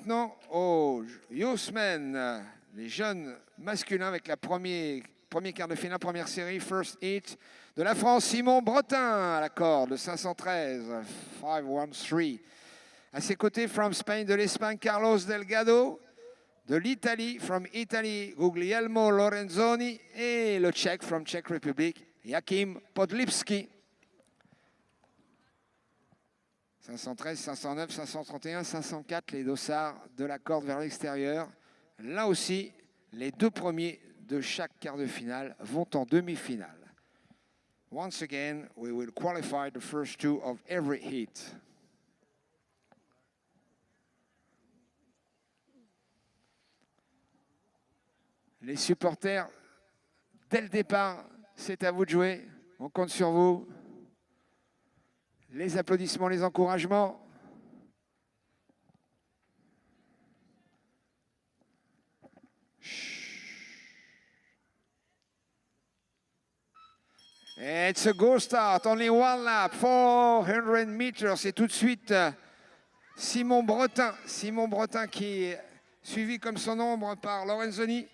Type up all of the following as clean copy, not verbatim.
maintenant aux Youthman, les jeunes masculins avec la premier quart de finale, première série, first heat de la France, Simon Bretin à la corde, le 513, 5-1-3. À ses côtés, from Spain, de l'Espagne, Carlos Delgado. De l'Italie, from Italy, Guglielmo Lorenzoni. Et le Tchèque, from Czech Republic, Jakým Podlipski. 513, 509, 531, 504, les dossards de la corde vers l'extérieur. Là aussi, les deux premiers de chaque quart de finale vont en demi-finale. Once again, we will qualify the first two of every heat. Les supporters, dès le départ, c'est à vous de jouer. On compte sur vous. Les applaudissements, les encouragements. It's a go start, only one lap, 400 meters. C'est tout de suite Simon Bretin qui est suivi comme son ombre par Lorenzoni.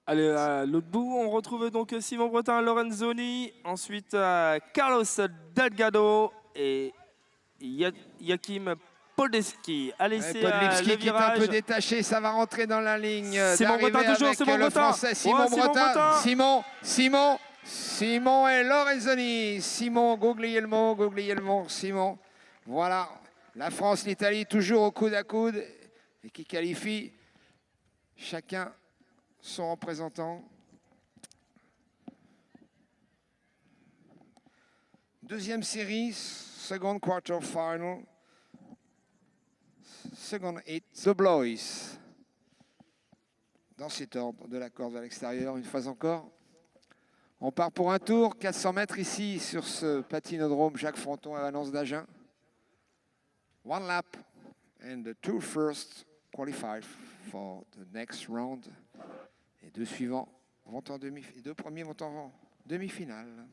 Allez, à l'autre bout, on retrouve donc Simon Bretin, Lorenzoni, ensuite Carlos Delgado et Jakým Podlipski. Allez, c'est Podlipski le qui est un virage. peu détaché, ça va rentrer dans la ligne. Simon Bretin toujours, avec Simon le Bretin. Français Simon Bretin. Simon et Lorenzoni. Simon, Guglielmo, Simon. Voilà, la France, l'Italie toujours au coude à coude et qui qualifie chacun son représentant. Deuxième série, second quarter final. Second hit, The Blois. Dans cet ordre de la corde à l'extérieur, une fois encore. On part pour un tour, 400 mètres ici sur ce patinodrome Jacques Fronton à Valence d'Agen. One lap and the two first qualified for the next round. Les deux suivants vont en les deux premiers vont en demi-finale.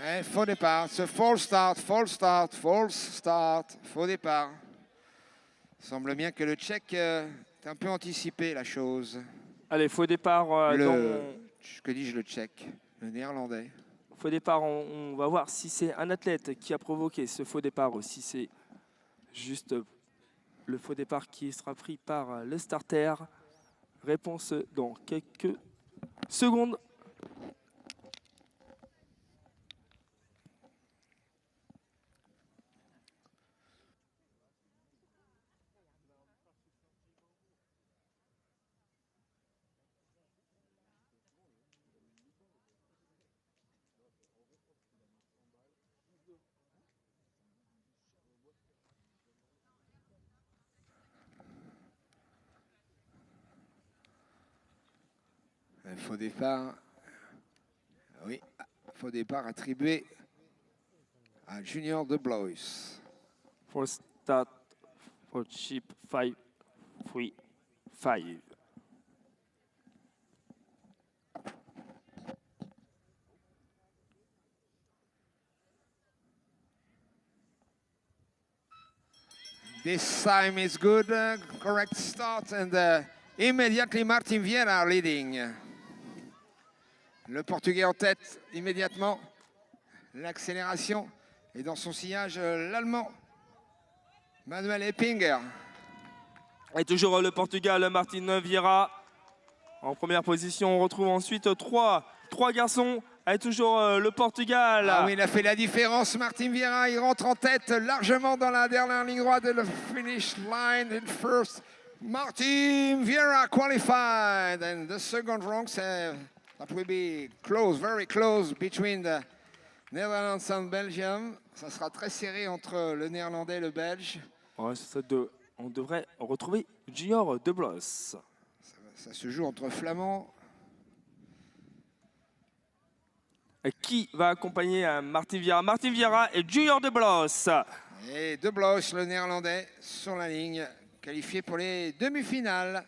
Et faux départ, ce false start, faux départ. Il semble bien que le Tchèque est un peu anticipé la chose. Allez, faux départ. Que dis-je, le Tchèque, le Néerlandais. Faux départ, on va voir si c'est un athlète qui a provoqué ce faux départ ou si c'est juste le faux départ qui sera pris par le starter. Réponse dans quelques secondes. Faux départ. Oui, faux départ attribué à Junior de Blois. For start, for chip 5, 3, 5. This time is good, correct start, and immediately Martin Vieira leading. Le Portugais en tête immédiatement. L'accélération. Et dans son sillage, l'Allemand, Manuel Eppinger. Et toujours le Portugal, Martin Vieira. En première position, on retrouve ensuite trois garçons. Et toujours le Portugal. Ah oui, il a fait la différence, Martin Vieira. Il rentre en tête largement dans la dernière ligne droite de la finish line. In first, Martin Vieira qualified. And the second rank, that will be close, very close between the Netherlands and Belgium. Ça sera très serré entre le Néerlandais et le Belge. Ouais, on devrait retrouver Junior de Blois. Ça Ça se joue entre Flamands. Qui va accompagner Martin Vieira? Martin Vieira et Junior De Blos. Et De Blos, le néerlandais, sur la ligne, qualifié pour les demi-finales.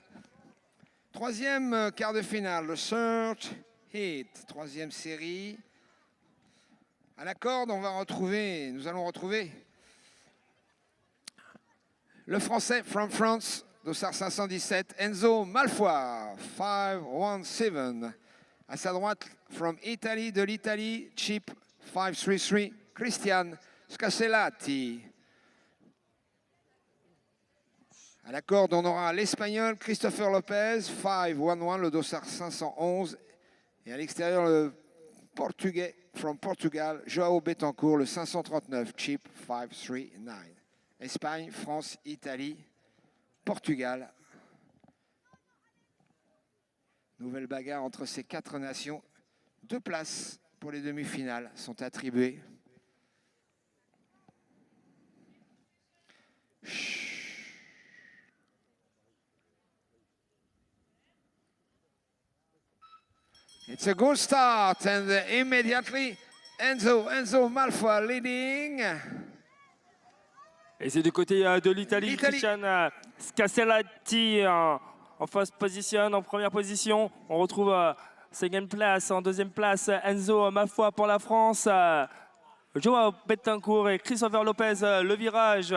Troisième quart de finale, le third heat, troisième série. À la corde, nous allons retrouver le Français from France, dossard 517, Enzo Malfoy, 517. À sa droite, from Italy, de l'Italie, chip 533, Christian Scasellati. À la corde, on aura l'Espagnol Christopher Lopez, 511, le dossard 511. Et à l'extérieur, le Portugais, from Portugal, Joao Betancourt, le 539, chip 539. Espagne, France, Italie, Portugal. Nouvelle bagarre entre ces quatre nations. 2 places pour les demi-finales sont attribuées. It's a good start and immediately Enzo Malfoy leading. Et c'est du côté de l'Italie, Christian Scasellati en first position, en première position. On retrouve second place, en deuxième place, Enzo Malfoy pour la France. Joao Betancourt et Christopher Lopez, le virage.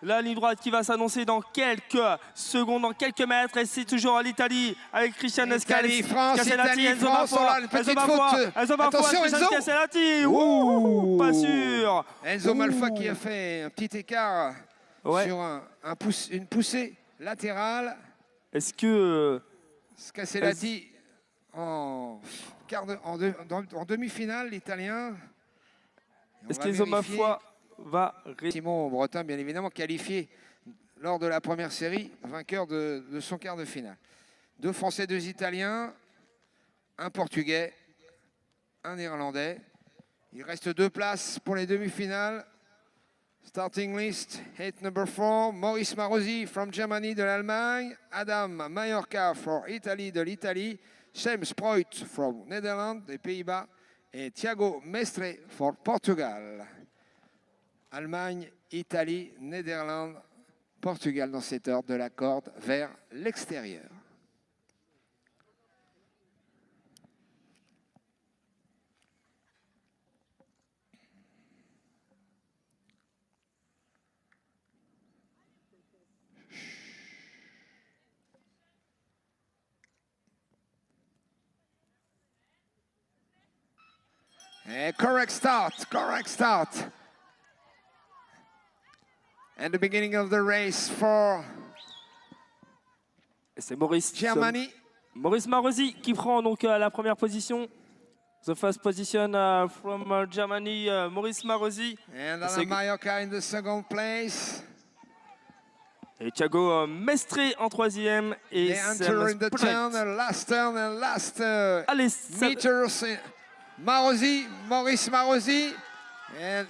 La ligne droite qui va s'annoncer dans quelques secondes, dans quelques mètres. Et c'est toujours l'Italie avec Christian Scasellati. France, Italie, Enzo France, Malfoy, on a une petite faute. Enzo Malfoy, Attention, Christian Enzo. Scasellati. Ouh, pas sûr. Enzo Malfoy qui a fait un petit écart sur une poussée latérale. Est-ce que Scasellati en demi-finale, l'Italien. Est-ce qu'Enzo Malfoy va... Simon Bretin, bien évidemment, qualifié lors de la première série, vainqueur de son quart de finale. 2 Français, 2 Italiens, un Portugais, un Néerlandais. Il reste 2 places pour les demi-finales. Starting list, heat number 4, Maurice Marosi from Germany de l'Allemagne, Adam Mallorca for Italy de l'Italie, Sam Sprout from Netherlands des Pays-Bas et Thiago Mestre for Portugal. Allemagne, Italie, Néderlande, Portugal dans cet ordre de la corde vers l'extérieur. And correct start. And the beginning of the race for c'est Maurice Germany. Maurice Marosi qui prend donc la première position. The first position from Germany, Maurice Marosi. And Adam Mallorca in the second place. Et Thiago Mestre en troisième. Et they enter in the turn and last meters. Maurice Marosi. And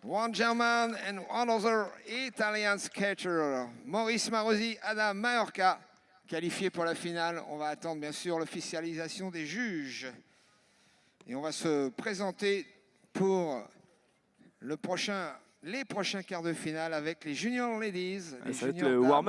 one German and one other Italian skater. Maurice Marosi, Adam Mallorca, qualifié pour la finale. On va attendre bien sûr l'officialisation des juges. Et on va se présenter pour les prochains quarts de finale avec les Junior Ladies. Les juniors